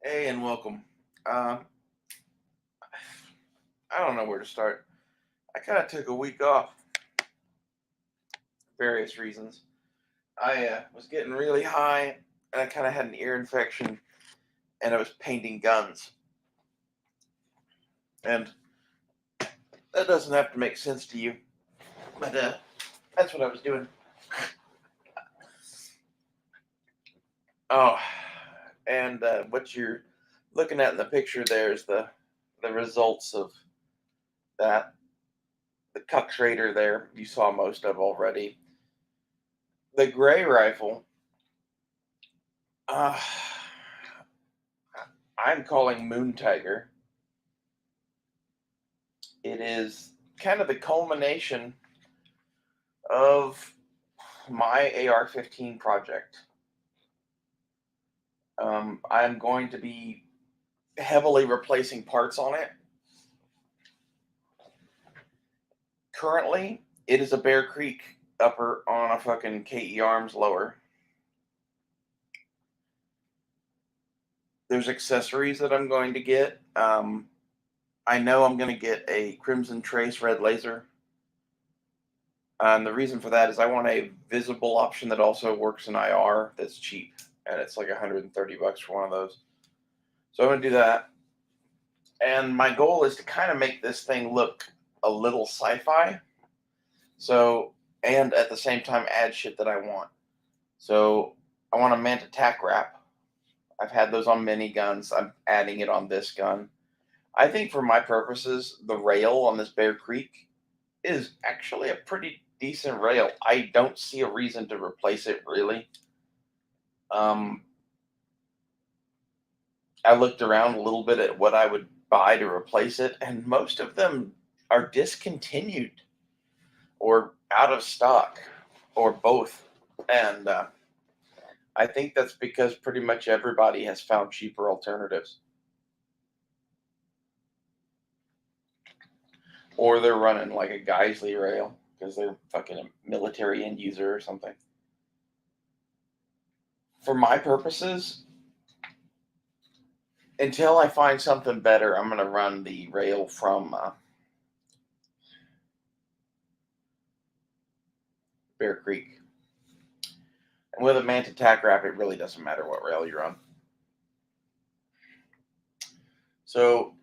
Hey, and welcome. Um, I don't know where to start. I kind of took a week off, for various reasons. I was getting really high, and I kind of had an ear infection, and I was painting guns. And that doesn't have to make sense to you, but that's what I was doing. Oh, and what you're looking at in the picture there is the results of that. The Cuck Raider there, you saw most of already. The gray rifle. Uh, I'm calling Moon Tiger. It is kind of the culmination of my AR-15 project. I'm going to be heavily replacing parts on it. Currently, it is a Bear Creek upper on a fucking KE Arms lower. There's accessories that I'm going to get. I know I'm going to get a Crimson Trace red laser. And the reason for that is I want a visible option that also works in IR that's cheap. And it's like $130 for one of those. So I'm going to do that. And my goal is to kind of make this thing look a little sci-fi. So, and at the same time add shit that I want. So I want a Manta tack wrap. I've had those on mini guns. I'm adding it on this gun. I think for my purposes, the rail on this Bear Creek is actually a pretty decent rail. I don't see a reason to replace it really. Um, I looked around a little bit at what I would buy to replace it, and most of them are discontinued or out of stock or both. And I think that's because pretty much everybody has found cheaper alternatives, or they're running like a Geisley rail because they're fucking a military end user or something. For my purposes, until I find something better, I'm going to run the rail from Bear Creek. And with a Manta tack wrap, it really doesn't matter what rail you're on. So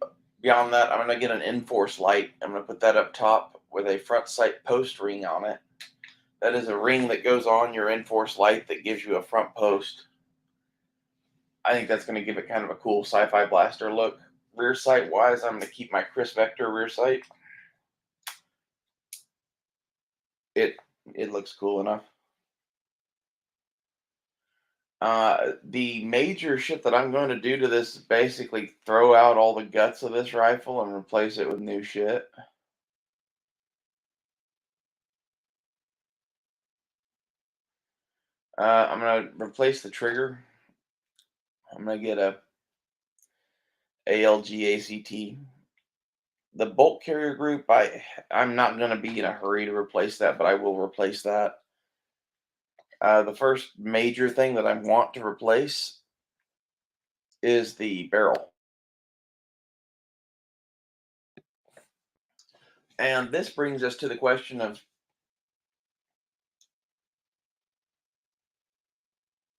beyond that, I'm going to get an Enforce light. I'm going to put that up top with a front sight post ring on it. That is a ring that goes on your Enforce light that gives you a front post. I think that's going to give it kind of a cool sci-fi blaster look. Rear sight wise, I'm going to keep my Chris Vector rear sight. It it looks cool enough. The major shit that I'm going to do to this is basically throw out all the guts of this rifle and replace it with new shit. I'm gonna replace the trigger. I'm gonna get a ALG ACT. The bolt carrier group, I'm not gonna be in a hurry to replace that, but I will replace that. The first major thing that I want to replace is the barrel, and this brings us to the question of,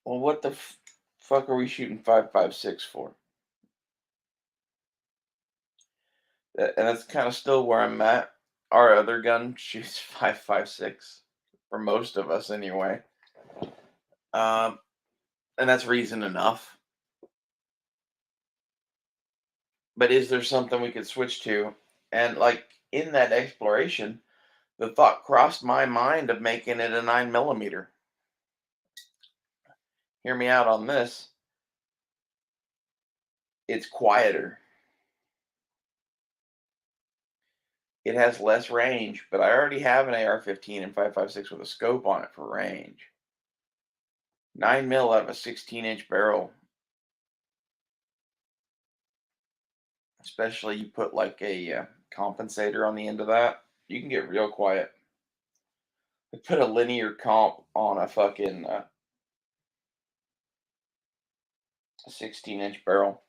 well, what the fuck are we shooting 5.56 for? And that's kind of still where I'm at. Our other gun shoots 5.56 for most of us anyway. Um, and that's reason enough. But is there something we could switch to? And like in that exploration, the thought crossed my mind of making it a 9 millimeter. Hear me out on this. It's quieter. It has less range, but I already have an AR-15 and 5.56 with a scope on it for range. 9 mil out of a 16-inch barrel, especially you put like a compensator on the end of that, you can get real quiet. They put a linear comp on a fucking 16-inch barrel.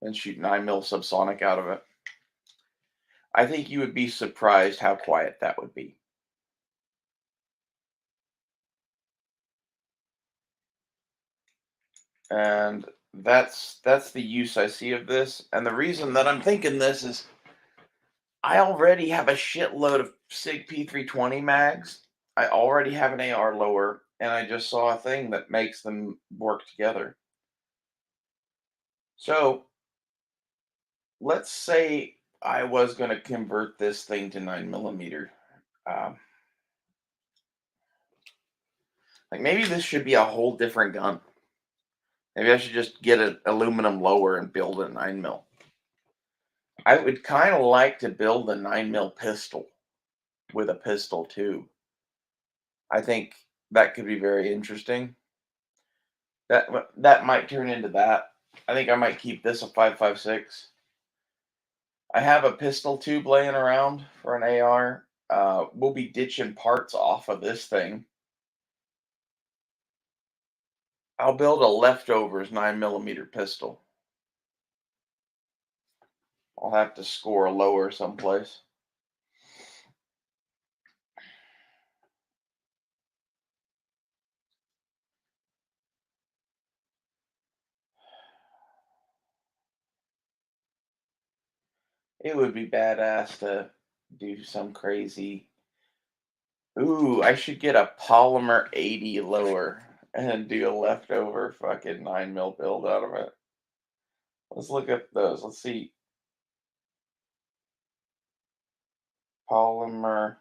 and shoot 9mm subsonic out of it. I think you would be surprised how quiet that would be. And that's the use I see of this. And the reason that I'm thinking this is I already have a shitload of SIG P320 mags. I already have an AR lower, and I just saw a thing that makes them work together. So let's say I was going to convert this thing to 9mm. Um, like maybe this should be a whole different gun. Maybe I should just get an aluminum lower and build a 9mm. I would kind of like to build a 9mm pistol with a pistol too. I think that could be very interesting. That might turn into that. I think I might keep this a 5.56. I have a pistol tube laying around for an AR. We'll be ditching parts off of this thing. I'll build a leftovers 9mm pistol. I'll have to score a lower someplace. It would be badass to do some crazy. Ooh, I should get a polymer 80 lower and do a leftover fucking 9mm build out of it. Let's look at those. Let's see. Polymer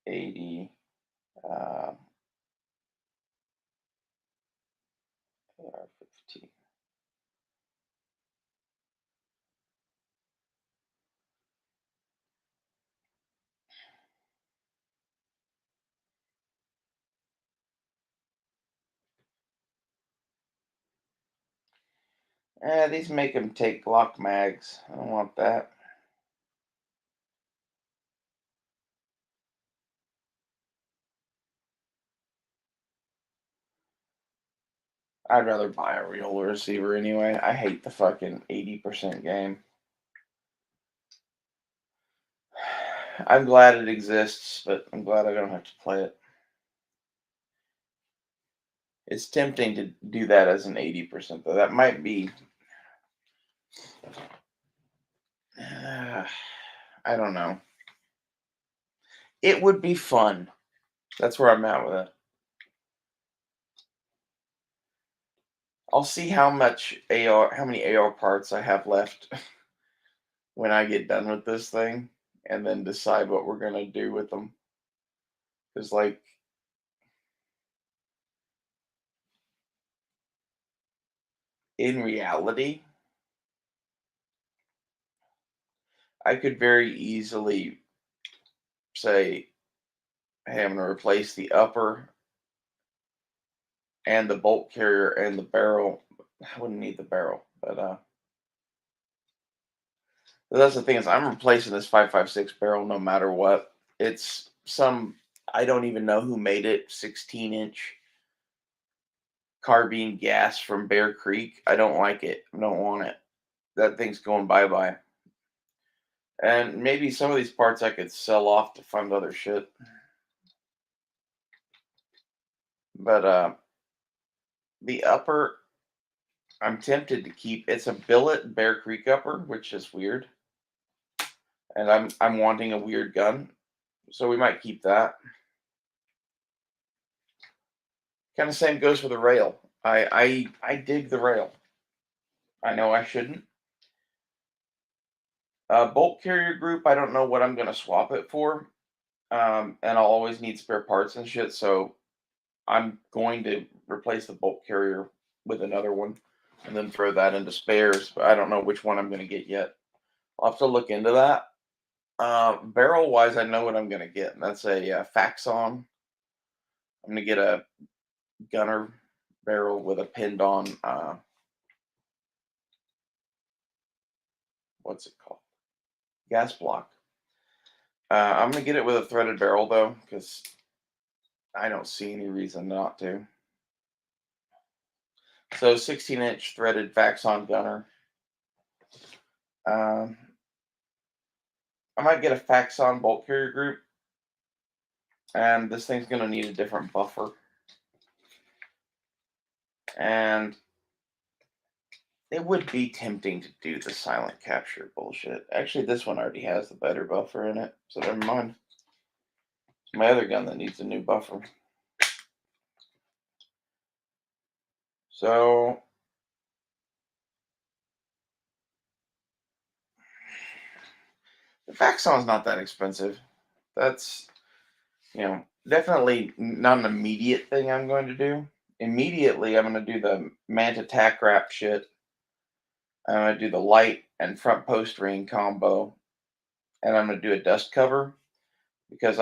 80 AR 15. These make them take Glock mags. I don't want that. I'd rather buy a real receiver anyway. I hate the fucking 80% game. I'm glad it exists, but I'm glad I don't have to play it. It's tempting to do that as an 80%, though. That might be. I don't know. It would be fun. That's where I'm at with it. I'll see how many AR parts I have left when I get done with this thing, and then decide what we're gonna do with them. Because, like, in reality, I could very easily say, "Hey, I'm gonna replace the upper and the bolt carrier and the barrel." I wouldn't need the barrel, but that's the thing is I'm replacing this 5.56 barrel no matter what. It's some I don't even know who made it 16-inch carbine gas from Bear Creek. I don't like it. I don't want it. That thing's going bye bye. And maybe some of these parts I could sell off to fund other shit. But the upper, I'm tempted to keep. It's a billet Bear Creek upper, which is weird. And I'm wanting a weird gun, so we might keep that. Kind of same goes for the rail. I dig the rail. I know I shouldn't. Bolt carrier group. I don't know what I'm gonna swap it for. And I'll always need spare parts and shit. So I'm going to replace the bolt carrier with another one, and then throw that into spares. But I don't know which one I'm gonna get yet. I'll have to look into that. Barrel wise, I know what I'm gonna get. And that's a Faxon. I'm gonna get a gunner barrel with a pinned on what's it called? Gas block. I'm gonna get it with a threaded barrel though, because I don't see any reason not to. So 16-inch threaded Faxon gunner. Um, I might get a Faxon bolt carrier group, and this thing's going to need a different buffer. And it would be tempting to do the silent capture bullshit. Actually, this one already has the better buffer in it, so never mind. It's my other gun that needs a new buffer. So the Faxon's not that expensive. That's, definitely not an immediate thing I'm going to do. Immediately, I'm going to do the Manta tack wrap shit. I'm going to do the light and front post ring combo, and I'm going to do a dust cover because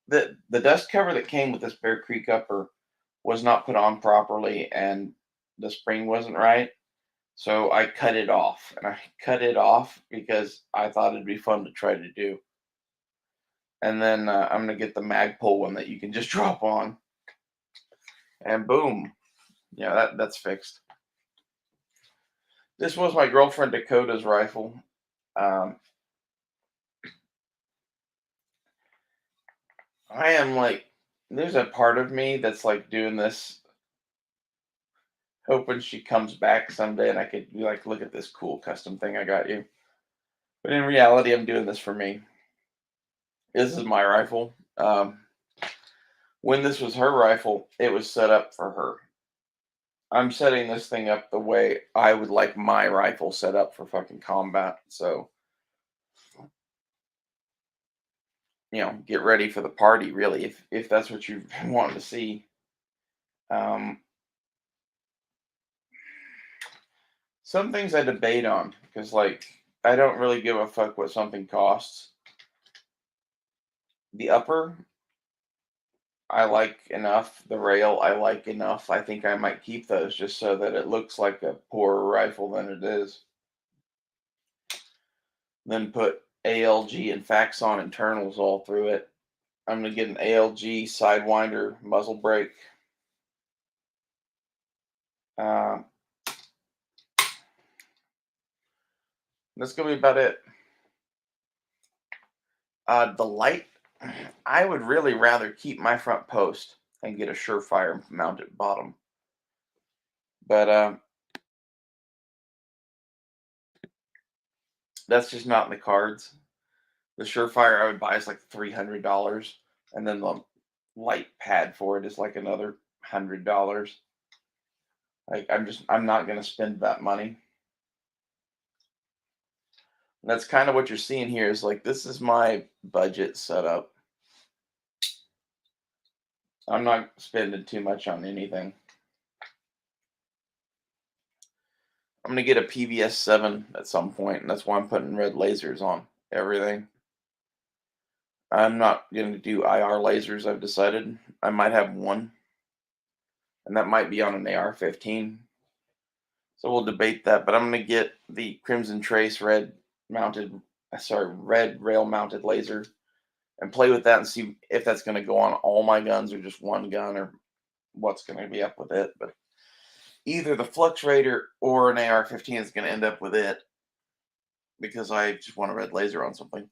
the dust cover that came with this Bear Creek upper was not put on properly, and the spring wasn't right. So I cut it off, and I cut it off because I thought it'd be fun to try to do. And then I'm gonna get the Magpul one that you can just drop on, and boom, yeah, that's fixed. This was my girlfriend Dakota's rifle. Um, I am like, there's a part of me that's like doing this, hoping she comes back someday and I could be like, look at this cool custom thing I got you. But in reality, I'm doing this for me. This is my rifle. When this was her rifle, it was set up for her. I'm setting this thing up the way I would like my rifle set up for fucking combat. So, get ready for the party, really, if that's what you want to see. Um, some things I debate on because, like, I don't really give a fuck what something costs. The upper, I like enough. The rail, I like enough. I think I might keep those just so that it looks like a poorer rifle than it is. Then put ALG and Faxon internals all through it. I'm going to get an ALG Sidewinder muzzle brake. Uh, that's going to be about it. The light, I would really rather keep my front post and get a Surefire mounted bottom. But that's just not in the cards. The Surefire I would buy is like $300, and then the light pad for it is like another $100. Like I'm not gonna spend that money. And that's kind of what you're seeing here is like this is my budget setup. I'm not spending too much on anything. I'm gonna get a PVS 7 at some point, and that's why I'm putting red lasers on everything. I'm not gonna do IR lasers, I've decided. I might have one, and that might be on an AR-15. So we'll debate that, but I'm gonna get the Crimson Trace red rail mounted laser and play with that and see if that's gonna go on all my guns or just one gun or what's gonna be up with it. But either the Flux Raider or an AR-15 is gonna end up with it because I just want a red laser on something.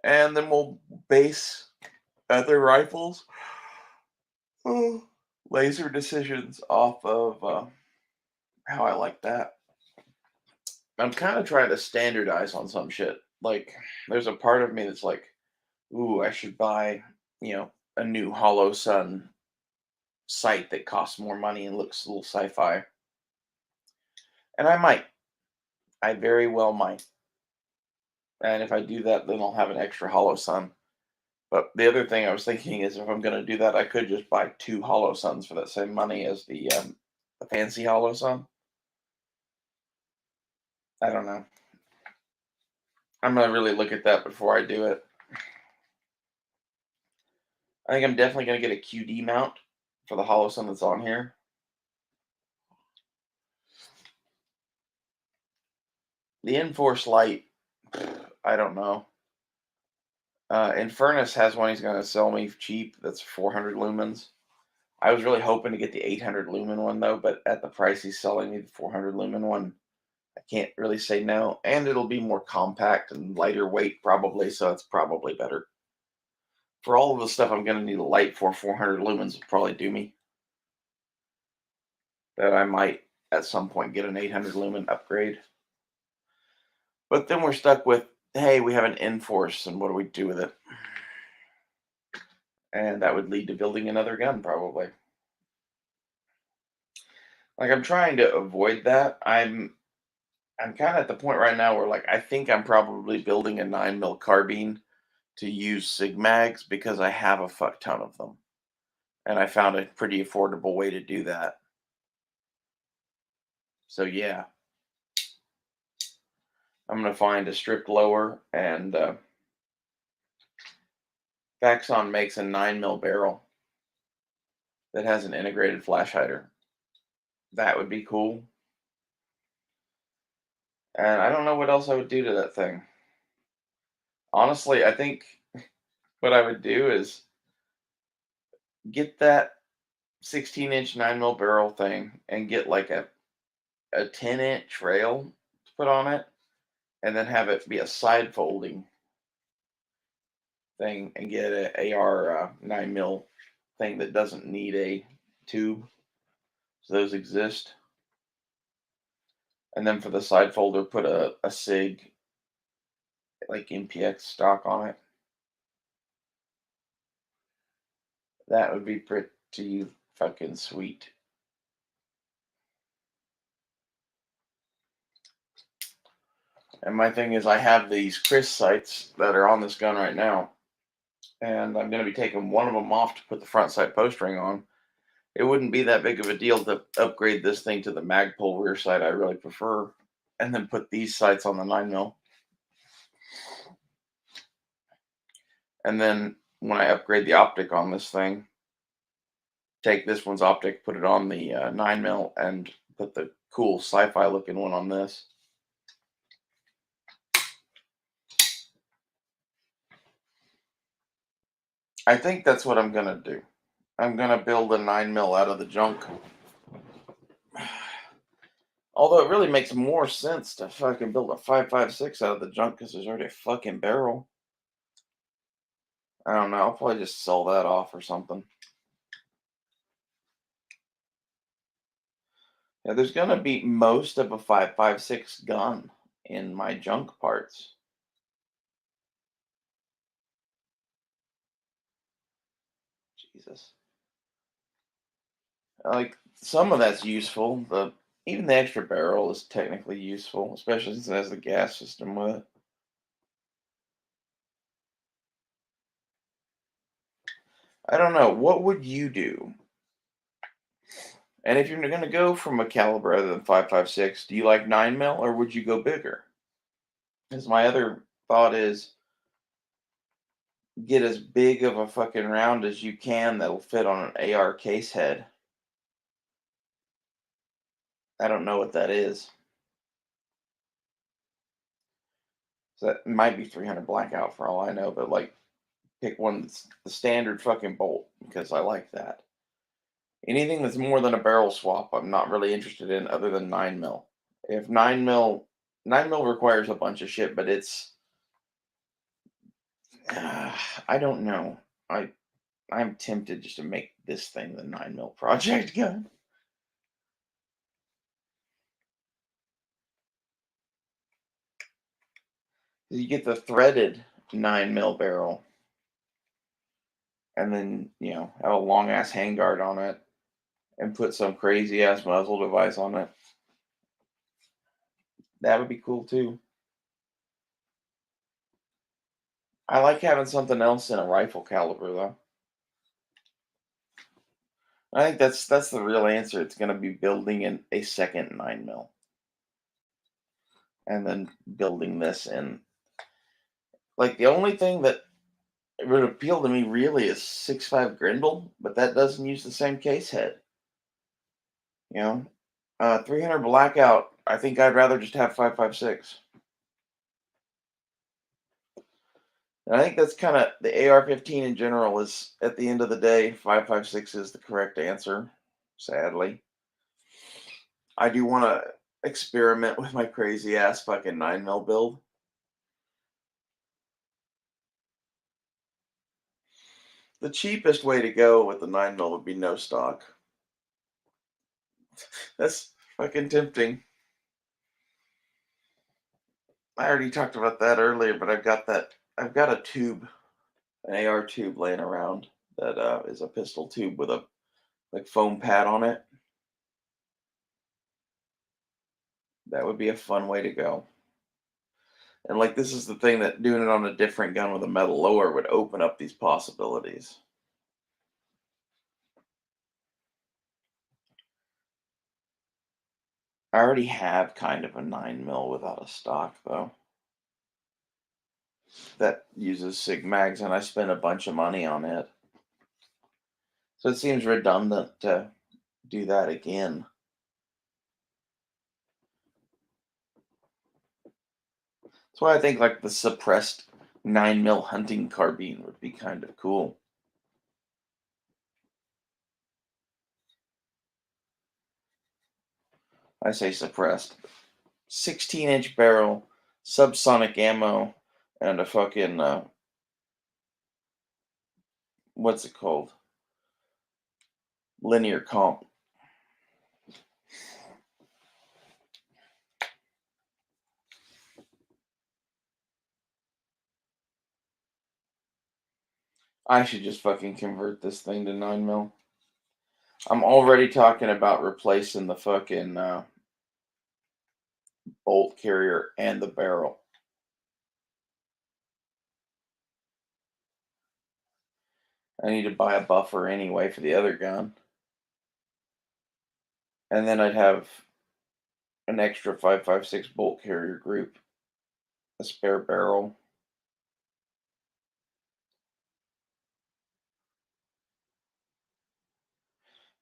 And then we'll base other rifles laser decisions off of how I like that. I'm kind of trying to standardize on some shit. Like, there's a part of me that's like, ooh, I should buy, a new Hollow Sun sight that costs more money and looks a little sci-fi. And I might. I very well might. And if I do that, then I'll have an extra Hollow Sun. But the other thing I was thinking is if I'm going to do that, I could just buy two Hollow Suns for that same money as the fancy Hollow Sun. I don't know. I'm going to really look at that before I do it. I think I'm definitely going to get a QD mount for the Hollow Sun that's on here. The Enforce Light, I don't know. Infernus has one he's going to sell me cheap. That's 400 lumens. I was really hoping to get the 800 lumen one though, but at the price he's selling me the 400 lumen one, I can't really say no. And it'll be more compact and lighter weight probably, so it's probably better. For all of the stuff I'm going to need a light for, 400 lumens will probably do me. That I might at some point get an 800 lumen upgrade. But then we're stuck with, hey, we have an N-Force, and what do we do with it? And that would lead to building another gun, probably. Like, I'm trying to avoid that. I'm kind of at the point right now where, like, I think I'm probably building a 9 mil carbine to use Sig Mags because I have a fuck ton of them, and I found a pretty affordable way to do that. So yeah, I'm gonna find a stripped lower, and Faxon makes a 9 mil barrel that has an integrated flash hider. That would be cool. And I don't know what else I would do to that thing. Honestly, I think what I would do is get that 16-inch 9 mil barrel thing and get like a 10-inch rail to put on it, and then have it be a side folding thing, and get a AR 9 mil thing that doesn't need a tube. So those exist. And then for the side folder, put a SIG like MPX stock on it. That would be pretty fucking sweet. And my thing is, I have these Chris sights that are on this gun right now, and I'm going to be taking one of them off to put the front sight post ring on. It wouldn't be that big of a deal to upgrade this thing to the Magpul rear sight I really prefer, and then put these sights on the 9 mil. And then when I upgrade the optic on this thing, take this one's optic, put it on the 9 mil, and put the cool sci-fi looking one on this. I think that's what I'm gonna do. I'm gonna build a 9 mil out of the junk. Although it really makes more sense to fucking build a 5.56 out of the junk because there's already a fucking barrel. I don't know. I'll probably just sell that off or something. Yeah, there's gonna be most of a 5.56 gun in my junk parts. Jesus. Like some of that's useful. The even the extra barrel is technically useful, especially since it has the gas system with it. I don't know. What would you do? And if you're going to go from a caliber other than 5.56, do you like 9 mil or would you go bigger? Because my other thought is get as big of a fucking round as you can that'll fit on an AR case head. I don't know what that is. So that might be 300 blackout for all I know, but like pick one that's the standard fucking bolt because I like that. Anything that's more than a barrel swap, I'm not really interested in other than 9 mil. If 9 mil requires a bunch of shit, but it's I don't know. I'm tempted just to make this thing the 9 mil project gun. You get the threaded 9 mil barrel, and then have a long ass handguard on it, and put some crazy ass muzzle device on it. That would be cool too. I like having something else in a rifle caliber though. I think that's the real answer. It's going to be building in a second 9 mil, and then building this in. Like the only thing that would appeal to me really is 6.5 Grendel, but that doesn't use the same case head. You know, 300 blackout. I think I'd rather just have 5.56. And I think that's kind of the AR-15 in general is at the end of the day, 5.56 is the correct answer. Sadly, I do want to experiment with my crazy ass fucking 9 mil build. The cheapest way to go with the 9 mil would be no stock. That's fucking tempting. I already talked about that earlier, but I've got a tube, an AR tube laying around that is a pistol tube with a like foam pad on it. That would be a fun way to go. And like this is the thing that doing it on a different gun with a metal lower would open up these possibilities. I already have kind of a 9 mil without a stock though. That uses Sig mags, and I spent a bunch of money on it. So it seems redundant to do that again. That's why I think like the suppressed 9 mil hunting carbine would be kind of cool. I say suppressed. 16-inch barrel, subsonic ammo, and a fucking what's it called? Linear comp. I should just fucking convert this thing to 9 mil. I'm already talking about replacing the fucking bolt carrier and the barrel. I need to buy a buffer anyway for the other gun. And then I'd have an extra 5.56 bolt carrier group, a spare barrel.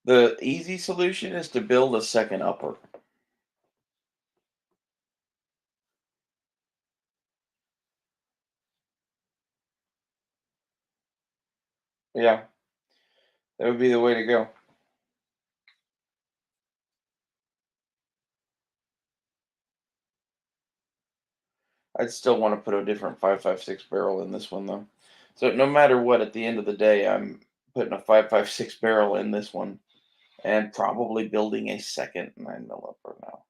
The easy solution is to build a second upper. Yeah, that would be the way to go. I'd still want to put a different 5.56 barrel in this one though. So no matter what, at the end of the day, I'm putting a 5.56 barrel in this one and probably building a second 9 mil upper now.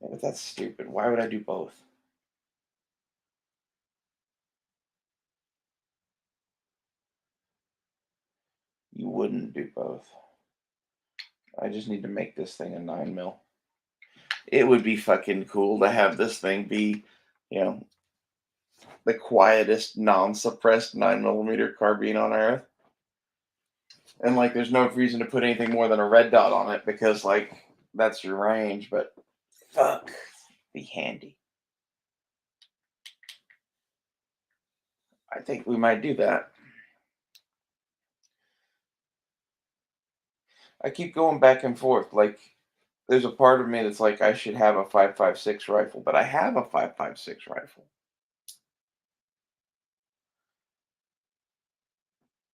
Yeah, but that's stupid. Why would I do both? You wouldn't do both. I just need to make this thing a 9 mil. It would be fucking cool to have this thing be, you know, the quietest non-suppressed 9 millimeter carbine on earth. And like, there's no reason to put anything more than a red dot on it because like that's your range. But fuck, be handy. I think we might do that. I keep going back and forth. Like, there's a part of me that's like I should have a 5.56 rifle, but I have a 5.56 rifle.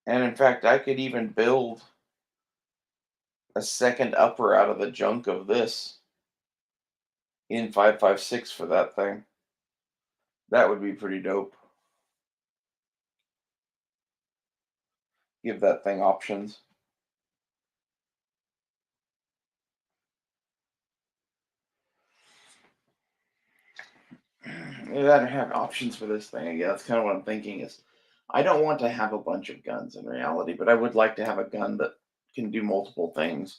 And in fact, I could even build a second upper out of the junk of this in 5.56 for that thing. That would be pretty dope. Give that thing options. Maybe I don't have options for this thing. Yeah, that's kind of what I'm thinking is I don't want to have a bunch of guns in reality, but I would like to have a gun that can do multiple things.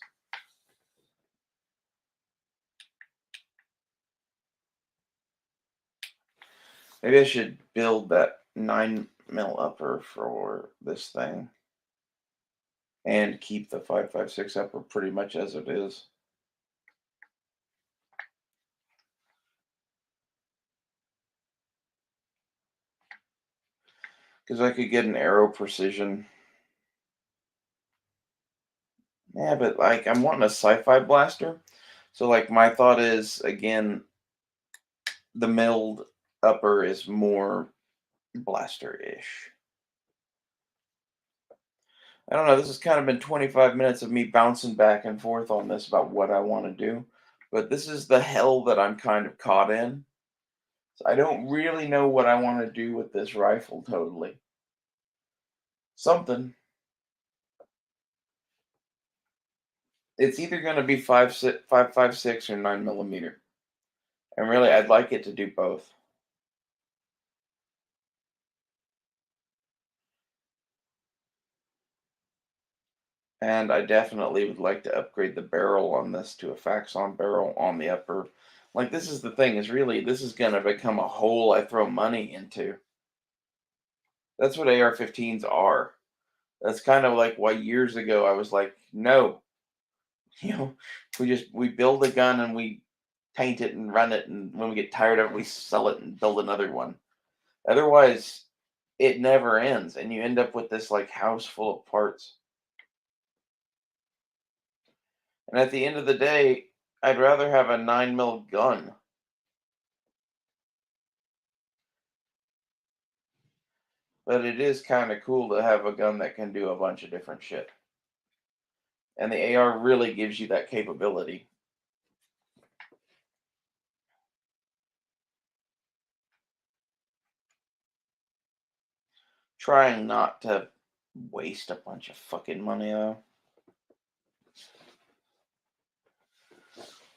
Maybe I should build that 9 mil upper for this thing and keep the 5.56 upper pretty much as it is. Because I could get an arrow precision. Yeah, but like I'm wanting a sci-fi blaster. So like my thought is again, the milled upper is more blaster-ish. I don't know. This has kind of been 25 minutes of me bouncing back and forth on this about what I want to do. But this is the hell that I'm kind of caught in. So I don't really know what I want to do with this rifle totally. Something. It's either going to be 5.56 or 9 millimeter. And really, I'd like it to do both. And I definitely would like to upgrade the barrel on this to a Faxon barrel on the upper. Like, this is the thing, is really, this is going to become a hole I throw money into. That's what AR-15s are. That's kind of like why years ago I was like, no, you know, we build a gun and we paint it and run it, and when we get tired of it, we sell it and build another one. Otherwise, it never ends, and you end up with this like house full of parts. And at the end of the day, I'd rather have a 9 mil gun. But it is kind of cool to have a gun that can do a bunch of different shit. And the AR really gives you that capability. Trying not to waste a bunch of fucking money though.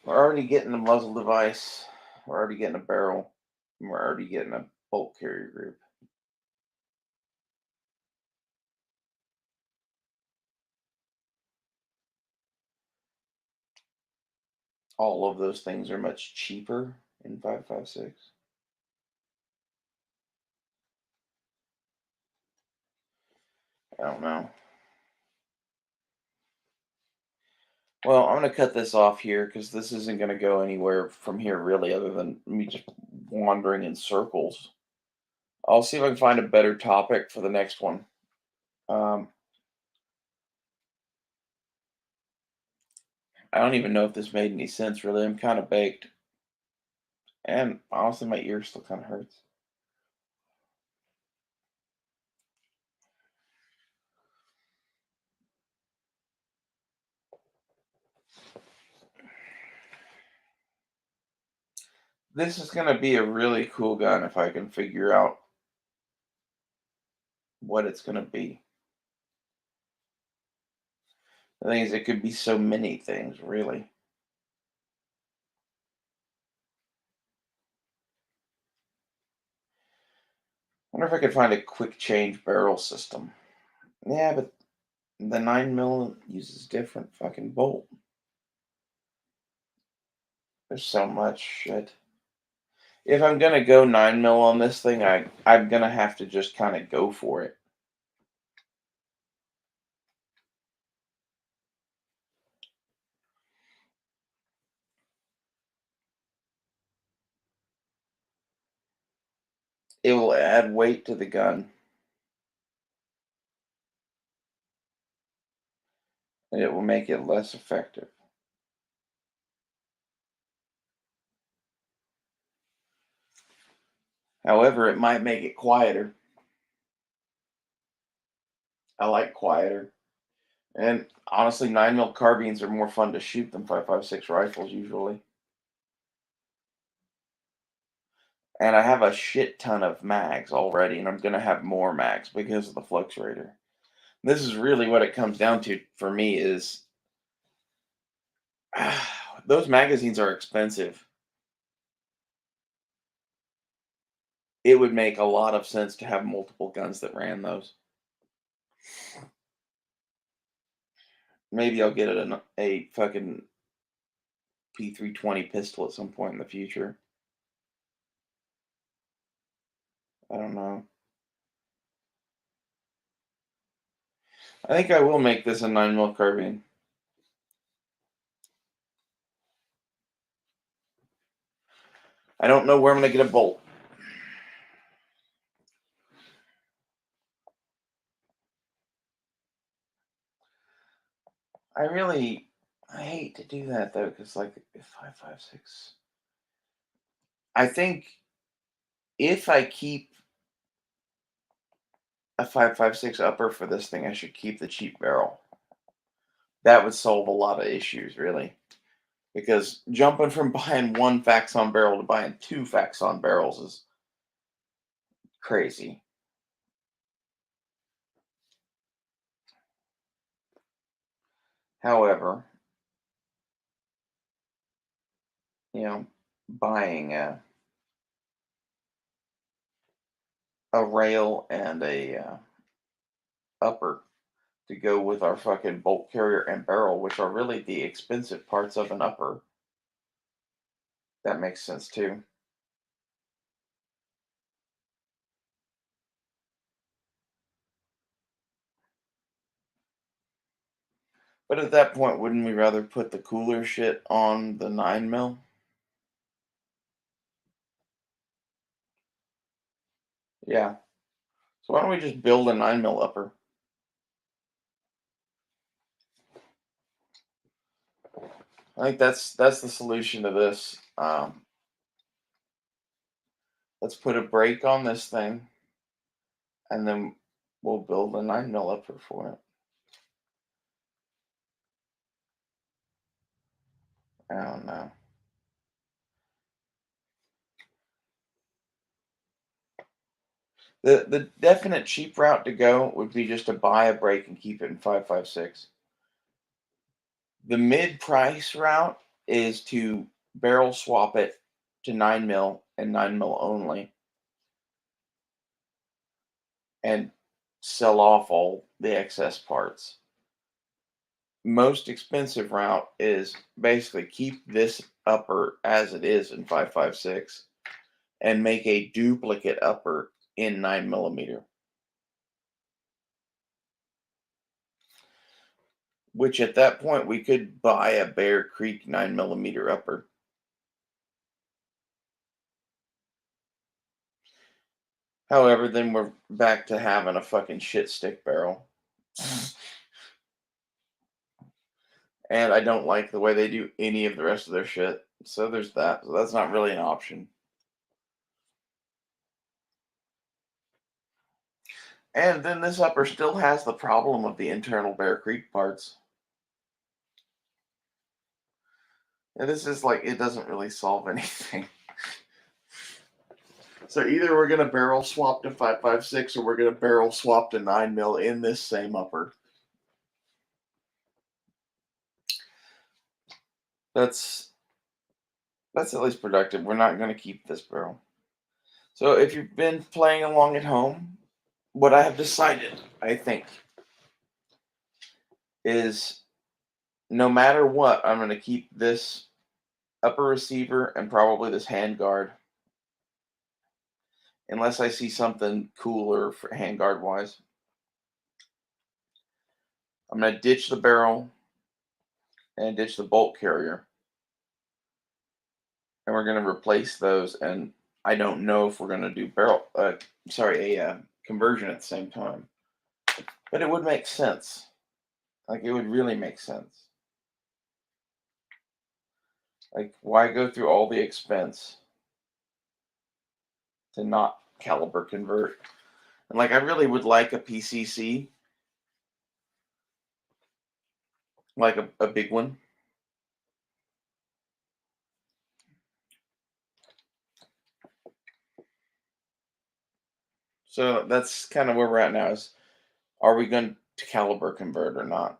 We're already getting a muzzle device. We're already getting a barrel. And we're already getting a bolt carrier group. All of those things are much cheaper in 5.56. I don't know. Well, I'm going to cut this off here because this isn't going to go anywhere from here, really, other than me just wandering in circles. I'll see if I can find a better topic for the next one. Um, I don't even know if this made any sense, really. I'm kind of baked. And honestly, my ear still kind of hurts. This is going to be a really cool gun if I can figure out what it's going to be. The thing is, it could be so many things, really. Wonder if I could find a quick change barrel system. Yeah, but the 9 mil uses different fucking bolt. There's so much shit. If I'm gonna go 9 mil on this thing, I'm gonna have to just kind of go for it. It will add weight to the gun, and it will make it less effective. However, it might make it quieter. I like quieter. And honestly, 9 mil carbines are more fun to shoot than 5.56 rifles usually. And I have a shit ton of mags already, and I'm gonna have more mags because of the Fluxrator. This is really what it comes down to for me is those magazines are expensive. It would make a lot of sense to have multiple guns that ran those. Maybe I'll get a fucking P320 pistol at some point in the future. I don't know. I think I will make this a 9 mil carbine. I don't know where I'm gonna get a bolt. I hate to do that though, because like if 5.56, I think if I keep a 5.56 upper for this thing, I should keep the cheap barrel. That would solve a lot of issues, really. Because jumping from buying one Faxon barrel to buying two Faxon barrels is crazy. However, buying a rail and a upper to go with our fucking bolt carrier and barrel, which are really the expensive parts of an upper, that makes sense too. But at that point, wouldn't we rather put the cooler shit on the 9 mil? Yeah. So why don't we just build a 9 mil upper? I think that's the solution to this. Let's put a brake on this thing, and then we'll build a 9 mil upper for it. I don't know. The definite cheap route to go would be just to buy a brake and keep it in 5.56. The mid-price route is to barrel swap it to 9 mil and 9 mil only, and sell off all the excess parts. Most expensive route is basically keep this upper as it is in 5.56 and make a duplicate upper in 9 millimeter, which at that point we could buy a Bear Creek 9 millimeter upper. However, then we're back to having a fucking shit stick barrel. And I don't like the way they do any of the rest of their shit. So there's that. So that's not really an option. And then this upper still has the problem of the internal Bear Creek parts. And this is like, it doesn't really solve anything. So either we're going to barrel swap to 5.56 or we're going to barrel swap to 9 mil in this same upper. That's at least productive. We're not going to keep this barrel. So if you've been playing along at home, what I have decided, I think, is no matter what, I'm going to keep this upper receiver and probably this hand guard, unless I see something cooler for hand guard wise. I'm going to ditch the barrel and ditch the bolt carrier, and we're going to replace those. And I don't know if we're going to do a conversion at the same time, but it would make sense. Like, it would really make sense. Like, why go through all the expense to not caliber convert? And like, I really would like a PCC, like a big one. So that's kind of where we're at now, is are we going to caliber convert or not?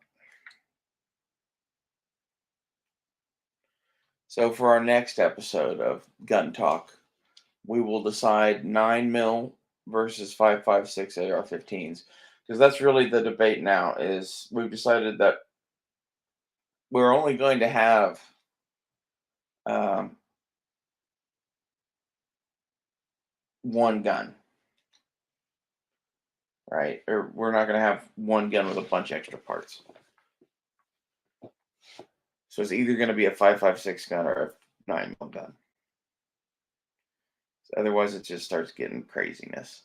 So for our next episode of Gun Talk, we will decide 9 mil versus 5.56 AR-15s, because that's really the debate now. Is we've decided that we're only going to have um, one gun, right? Or we're not going to have one gun with a bunch of extra parts. So it's either going to be a 5.56 gun or a 9 mil gun. Otherwise, it just starts getting craziness.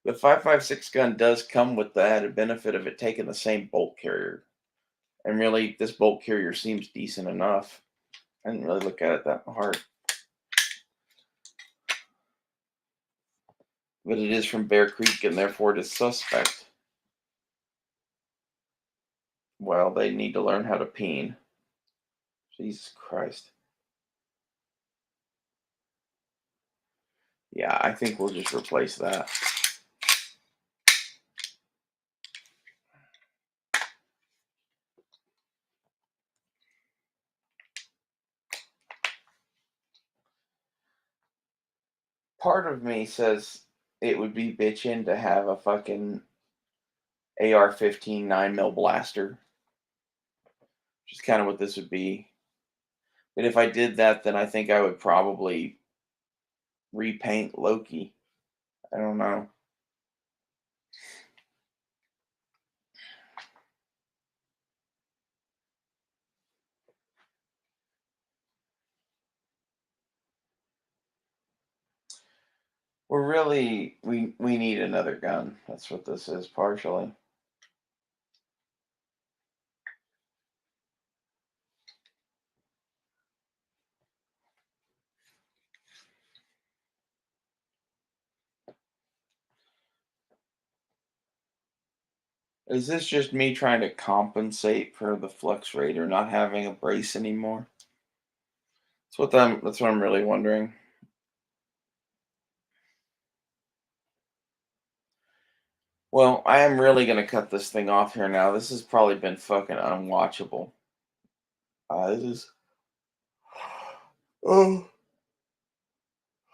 The 5.56 gun does come with the added benefit of it taking the same bolt carrier. And really, this bolt carrier seems decent enough. I didn't really look at it that hard. but it is from Bear Creek and therefore it is suspect. Well, they need to learn how to peen. Jesus Christ. Yeah, I think we'll just replace that. Part of me says it would be bitchin' to have a fucking AR-15 9mm blaster, which is kind of what this would be. But if I did that, then I think I would probably repaint Loki. I don't know. We need another gun. That's what this is partially. Is this just me trying to compensate for the Flex Raider not having a brace anymore? That's what I'm really wondering. Well, I am really gonna cut this thing off here now. This has probably been fucking unwatchable. This is oh,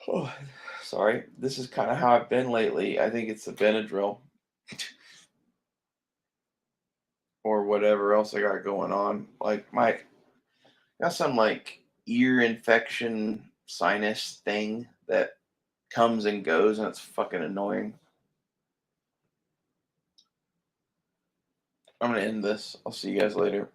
oh sorry. This is kind of how I've been lately. I think it's the Benadryl or whatever else I got going on. Like my got some like ear infection sinus thing that comes and goes and it's fucking annoying. I'm gonna end this. I'll see you guys later.